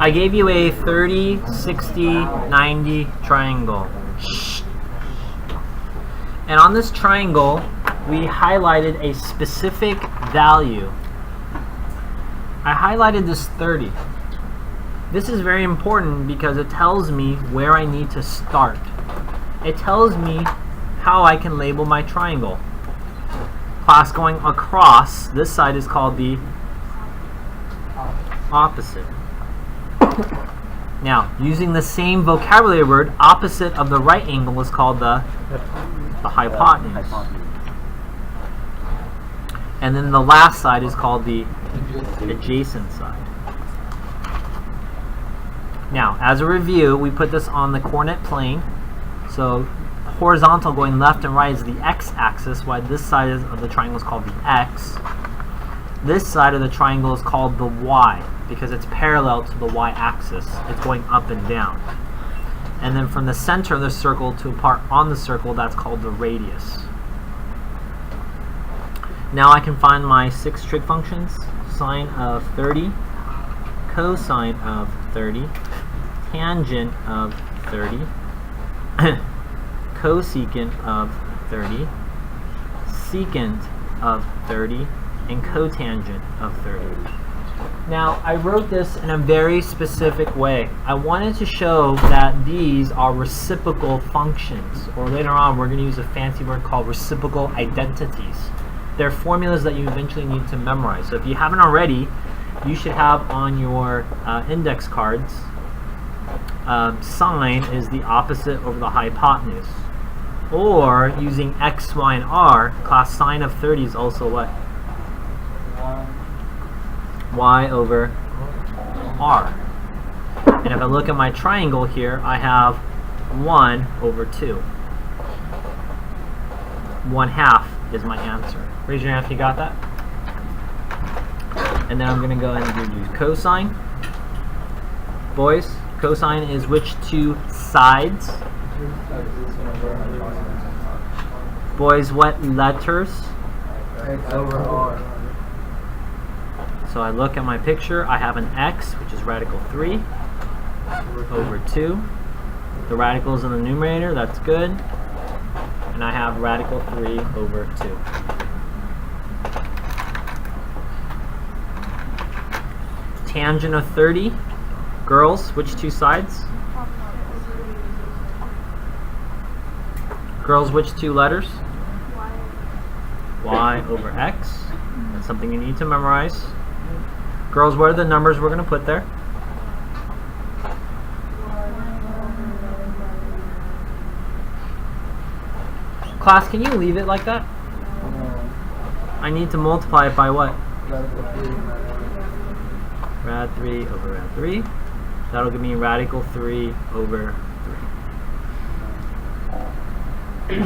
I gave you a 30, 60, 90 triangle. And on this triangle, we highlighted a specific value. I highlighted this 30. This is very important because it tells me where I need to start. It tells me how I can label my triangle. Class, going across, this side is called the opposite. Now, using the same vocabulary word, opposite of the right angle is called the hypotenuse. And then the last side is called the adjacent side. Now, as a review, we put this on the coordinate plane. So, horizontal going left and right is the x-axis, while this side of the triangle is called the x. This side of the triangle is called the y, because it's parallel to the y-axis. It's going up and down. And then from the center of the circle to a part on the circle, that's called the radius. Now I can find my 6 trig functions: sine of 30, cosine of 30, tangent of 30, cosecant of 30, secant of 30, and cotangent of 30. Now, I wrote this in a very specific way. I wanted to show that these are reciprocal functions, or later on we're going to use a fancy word called reciprocal identities. They're formulas that you eventually need to memorize. So if you haven't already, you should have on your index cards, sine is the opposite over the hypotenuse. Or using x, y, and r, class sine of 30 is also what? Y over r. And if I look at my triangle here, I have 1 over 2. 1/2 is my answer. Raise your hand if you got that. And then I'm going to go ahead and do cosine. Boys, cosine is which 2 sides? Boys, what letters? X over R. So I look at my picture, I have an x, which is radical 3, over 2. The radical is in the numerator, that's good. And I have radical 3 over 2. Tangent of 30. Girls, which 2 sides? Girls, which 2 letters? Y over x. That's something you need to memorize. Girls, what are the numbers we're going to put there? Class, can you leave it like that? I need to multiply it by what? Rad 3 over rad 3. That'll give me radical 3 over 3.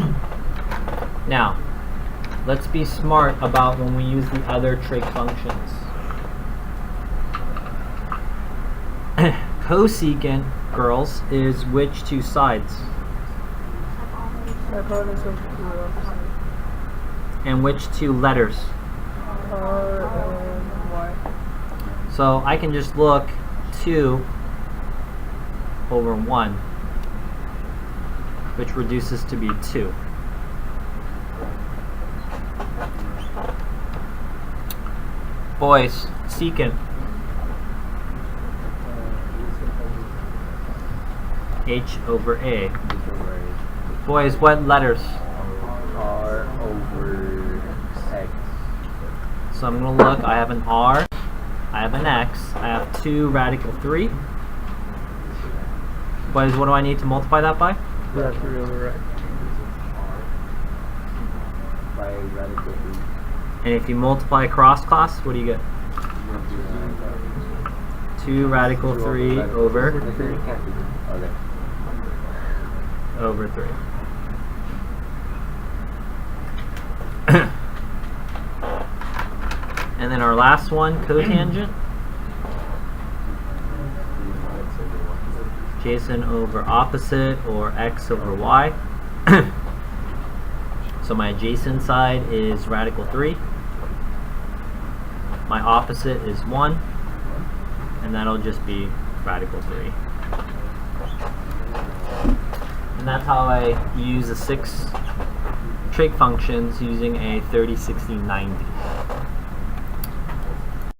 Now, let's be smart about when we use the other trig functions. Cosecant, girls, is which 2 sides? And which 2 letters? R and Y. So I can just look 2 over 1, which reduces to be 2. Boys, secant. H over A. Boys, what letters? R over X. So I'm going to look, I have an R, I have an X, I have 2 radical 3. Boys, what do I need to multiply that by? Rad 3 over X. By radical 3. And if you multiply across, class, what do you get? 2 radical 3 over Okay. over 3. And then our last one, cotangent. Adjacent over opposite, or x over y. So my adjacent side is radical 3. My opposite is 1. And that'll just be radical 3. And that's how I use the 6 trig functions using a 30, 60, 90.